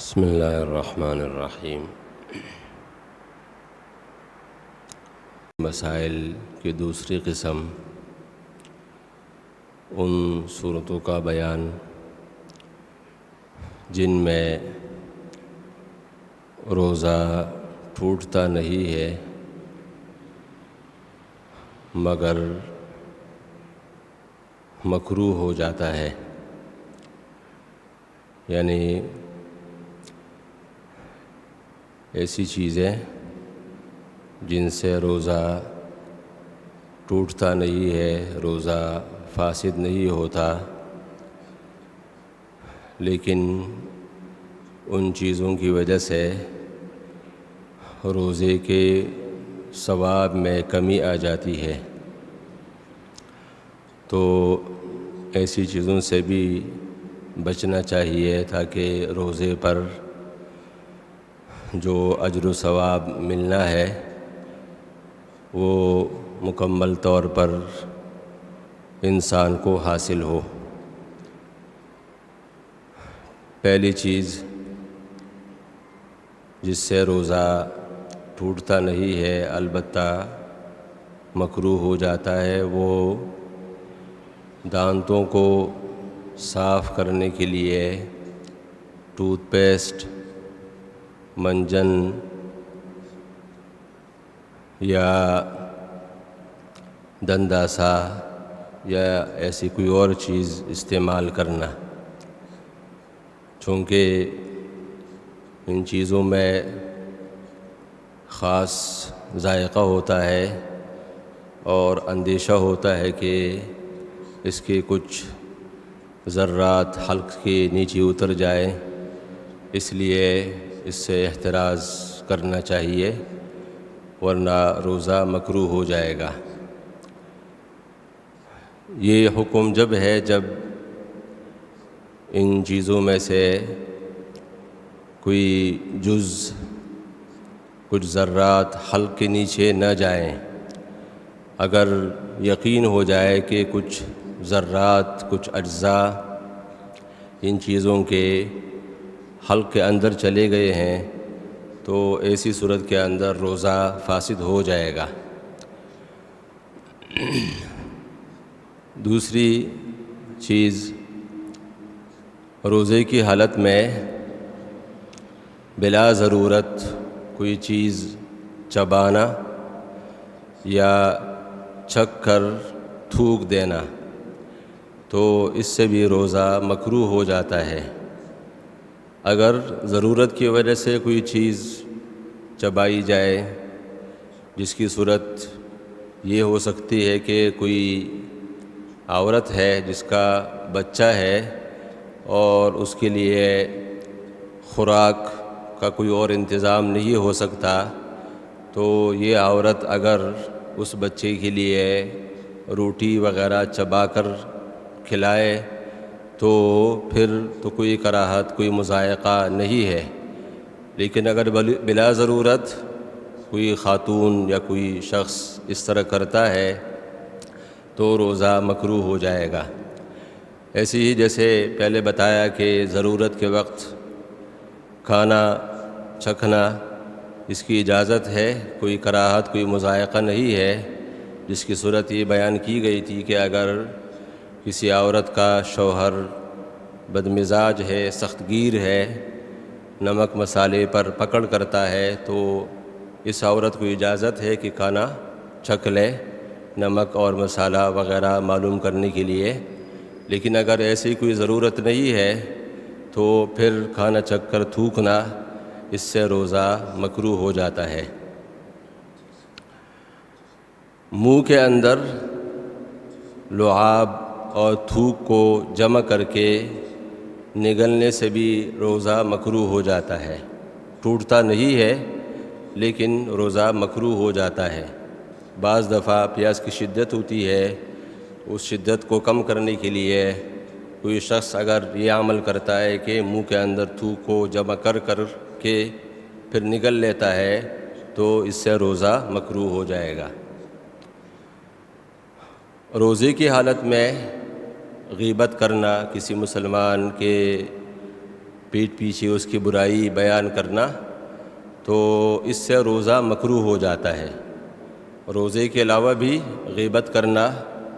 بسم اللہ الرحمن الرحیم۔ مسائل کی دوسری قسم ان صورتوں کا بیان جن میں روزہ ٹوٹتا نہیں ہے مگر مکروہ ہو جاتا ہے، یعنی ایسی چیزیں جن سے روزہ ٹوٹتا نہیں ہے، روزہ فاسد نہیں ہوتا، لیکن ان چیزوں کی وجہ سے روزے کے ثواب میں کمی آ جاتی ہے، تو ایسی چیزوں سے بھی بچنا چاہیے تاکہ روزے پر جو اجر و ثواب ملنا ہے وہ مکمل طور پر انسان کو حاصل ہو۔ پہلی چیز جس سے روزہ ٹوٹتا نہیں ہے البتہ مکروہ ہو جاتا ہے، وہ دانتوں کو صاف کرنے کے لیے ٹوتھ پیسٹ، منجن یا دنداسا یا ایسی کوئی اور چیز استعمال کرنا، چونکہ ان چیزوں میں خاص ذائقہ ہوتا ہے اور اندیشہ ہوتا ہے کہ اس کے کچھ ذرات حلق کے نیچے اتر جائیں، اس لیے اس سے احتراز کرنا چاہیے ورنہ روزہ مکروہ ہو جائے گا۔ یہ حکم جب ہے جب ان چیزوں میں سے کوئی کچھ ذرات حلق کے نیچے نہ جائیں۔ اگر یقین ہو جائے کہ کچھ ذرات، کچھ اجزاء ان چیزوں کے حلق کے اندر چلے گئے ہیں تو ایسی صورت کے اندر روزہ فاسد ہو جائے گا۔ دوسری چیز، روزے کی حالت میں بلا ضرورت کوئی چیز چبانا یا چکھ کر تھوک دینا، تو اس سے بھی روزہ مکروہ ہو جاتا ہے۔ اگر ضرورت کی وجہ سے کوئی چیز چبائی جائے، جس کی صورت یہ ہو سکتی ہے کہ کوئی عورت ہے جس کا بچہ ہے اور اس کے لیے خوراک کا کوئی اور انتظام نہیں ہو سکتا، تو یہ عورت اگر اس بچے کے لیے روٹی وغیرہ چبا کر کھلائے تو پھر تو کوئی کراہت، کوئی مضائقہ نہیں ہے، لیکن اگر بلا ضرورت کوئی خاتون یا کوئی شخص اس طرح کرتا ہے تو روزہ مکروہ ہو جائے گا۔ ایسے ہی جیسے پہلے بتایا کہ ضرورت کے وقت کھانا چکھنا اس کی اجازت ہے، کوئی کراہت، کوئی مضائقہ نہیں ہے، جس کی صورت یہ بیان کی گئی تھی کہ اگر کسی عورت کا شوہر بدمزاج ہے، سخت گیر ہے، نمک مسالے پر پکڑ کرتا ہے، تو اس عورت کو اجازت ہے کہ کھانا چکھ لے نمک اور مسالہ وغیرہ معلوم کرنے کے لیے، لیکن اگر ایسی کوئی ضرورت نہیں ہے تو پھر کھانا چکھ کر تھوکنا اس سے روزہ مکروہ ہو جاتا ہے۔ منہ کے اندر لعاب اور تھوک کو جمع کر کے نگلنے سے بھی روزہ مکروہ ہو جاتا ہے، ٹوٹتا نہیں ہے لیکن روزہ مکروہ ہو جاتا ہے۔ بعض دفعہ پیاس کی شدت ہوتی ہے، اس شدت کو کم کرنے کے لیے کوئی شخص اگر یہ عمل کرتا ہے کہ منہ کے اندر تھوک کو جمع کر کے پھر نگل لیتا ہے تو اس سے روزہ مکروہ ہو جائے گا۔ روزے کی حالت میں غیبت کرنا، کسی مسلمان کے پیٹھ پیچھے اس کی برائی بیان کرنا، تو اس سے روزہ مکروہ ہو جاتا ہے۔ روزے کے علاوہ بھی غیبت کرنا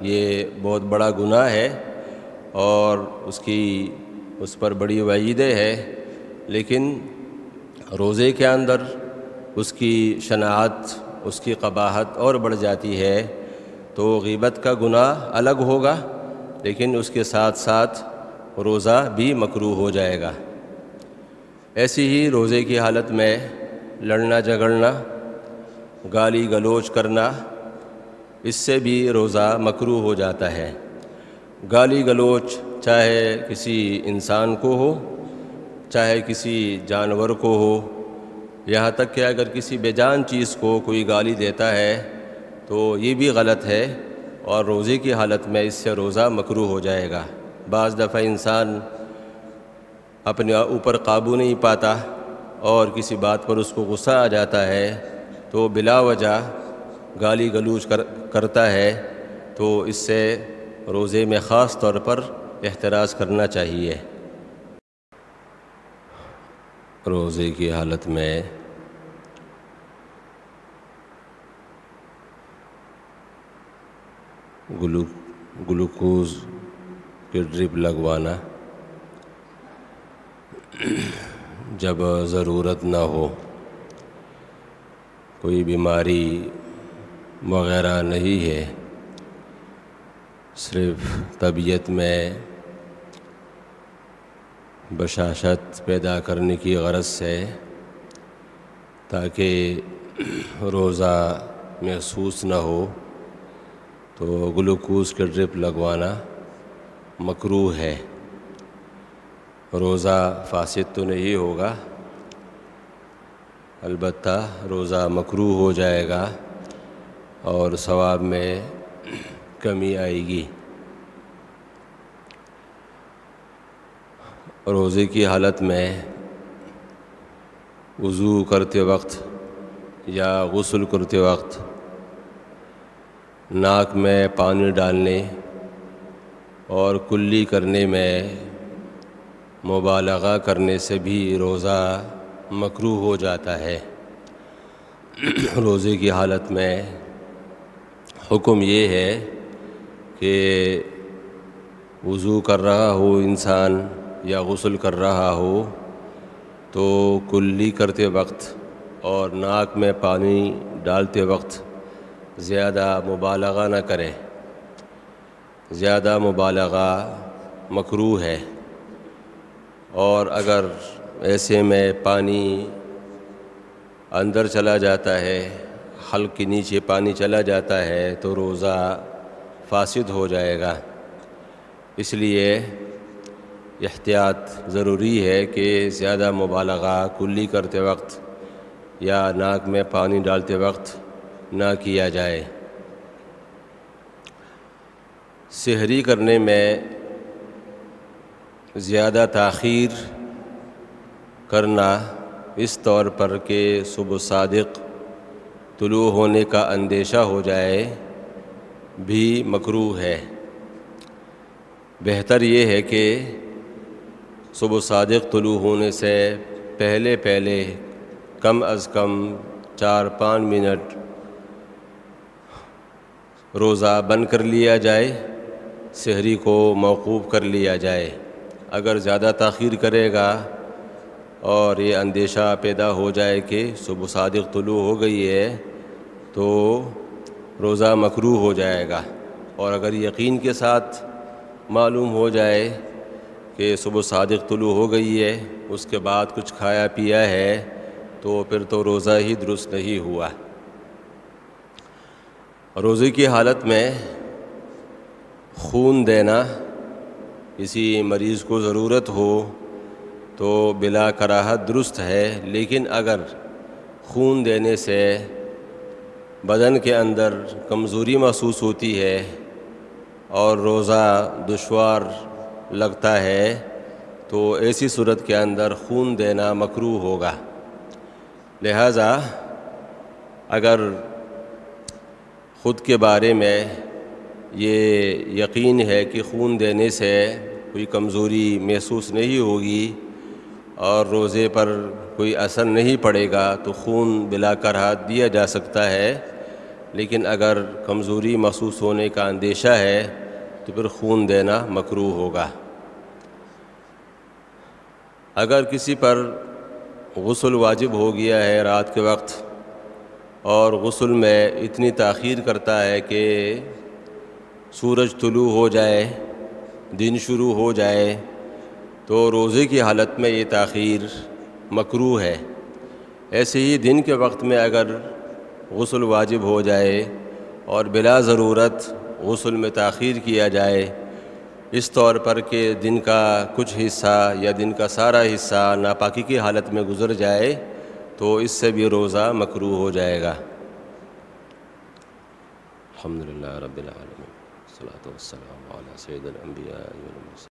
یہ بہت بڑا گناہ ہے اور اس پر بڑی وعیدیں ہے، لیکن روزے کے اندر اس کی شناعت، اس کی قباحت اور بڑھ جاتی ہے، تو غیبت کا گناہ الگ ہوگا لیکن اس کے ساتھ ساتھ روزہ بھی مکروہ ہو جائے گا۔ ایسی ہی روزے کی حالت میں لڑنا جھگڑنا، گالی گلوچ کرنا، اس سے بھی روزہ مکروہ ہو جاتا ہے۔ گالی گلوچ چاہے کسی انسان کو ہو، چاہے کسی جانور کو ہو، یہاں تک کہ اگر کسی بے جان چیز کو کوئی گالی دیتا ہے تو یہ بھی غلط ہے، اور روزے کی حالت میں اس سے روزہ مکروہ ہو جائے گا۔ بعض دفعہ انسان اپنے اوپر قابو نہیں پاتا اور کسی بات پر اس کو غصہ آ جاتا ہے تو بلا وجہ گالی گلوچ کرتا ہے، تو اس سے روزے میں خاص طور پر احتراز کرنا چاہیے۔ روزے کی حالت میں گلوکوز کی ڈرپ لگوانا جب ضرورت نہ ہو، کوئی بیماری وغیرہ نہیں ہے، صرف طبیعت میں بشاشت پیدا کرنے کی غرض سے، تاکہ روزہ محسوس نہ ہو، تو گلوکوز کی ڈرپ لگوانا مکروہ ہے۔ روزہ فاسد تو نہیں ہوگا، البتہ روزہ مکروہ ہو جائے گا اور ثواب میں کمی آئے گی۔ روزے کی حالت میں وضو کرتے وقت یا غسل کرتے وقت ناک میں پانی ڈالنے اور کلی کرنے میں مبالغہ کرنے سے بھی روزہ مکروہ ہو جاتا ہے۔ روزے کی حالت میں حکم یہ ہے کہ وضو کر رہا ہو انسان یا غسل کر رہا ہو تو کلی کرتے وقت اور ناک میں پانی ڈالتے وقت زیادہ مبالغہ نہ کرے۔ زیادہ مبالغہ مکروہ ہے، اور اگر ایسے میں پانی اندر چلا جاتا ہے، حلق کے نیچے پانی چلا جاتا ہے تو روزہ فاسد ہو جائے گا۔ اس لیے احتیاط ضروری ہے کہ زیادہ مبالغہ کلی کرتے وقت یا ناک میں پانی ڈالتے وقت نہ کیا جائے۔ سحری کرنے میں زیادہ تاخیر کرنا اس طور پر کہ صبح صادق طلوع ہونے کا اندیشہ ہو جائے بھی مکروہ ہے۔ بہتر یہ ہے کہ صبح صادق طلوع ہونے سے پہلے کم از کم 4-5 منٹ روزہ بند کر لیا جائے، سحری کو موقوف کر لیا جائے۔ اگر زیادہ تاخیر کرے گا اور یہ اندیشہ پیدا ہو جائے کہ صبح صادق طلوع ہو گئی ہے تو روزہ مکروہ ہو جائے گا، اور اگر یقین کے ساتھ معلوم ہو جائے کہ صبح صادق طلوع ہو گئی ہے، اس کے بعد کچھ کھایا پیا ہے، تو پھر تو روزہ ہی درست نہیں ہوا۔ روزے کی حالت میں خون دینا، کسی مریض کو ضرورت ہو تو بلا کراہت درست ہے، لیکن اگر خون دینے سے بدن کے اندر کمزوری محسوس ہوتی ہے اور روزہ دشوار لگتا ہے تو ایسی صورت کے اندر خون دینا مکروہ ہوگا۔ لہذا اگر خود کے بارے میں یہ یقین ہے کہ خون دینے سے کوئی کمزوری محسوس نہیں ہوگی، اور روزے پر کوئی اثر نہیں پڑے گا تو خون بلا کرہا دیا جا سکتا ہے، لیکن اگر کمزوری محسوس ہونے کا اندیشہ ہے تو پھر خون دینا مکروہ ہوگا۔ اگر کسی پر غسل واجب ہو گیا ہے رات کے وقت اور غسل میں اتنی تاخیر کرتا ہے کہ سورج طلوع ہو جائے، دن شروع ہو جائے، تو روزے کی حالت میں یہ تاخیر مکروہ ہے۔ ایسے ہی دن کے وقت میں اگر غسل واجب ہو جائے اور بلا ضرورت غسل میں تاخیر کیا جائے، اس طور پر کہ دن کا کچھ حصہ یا دن کا سارا حصہ ناپاکی کی حالت میں گزر جائے، تو اس سے بھی روزہ مکروہ ہو جائے گا۔ الحمدللہ رب العالمین، والصلاۃ والسلام علی سید الانبیاء والمرسلین۔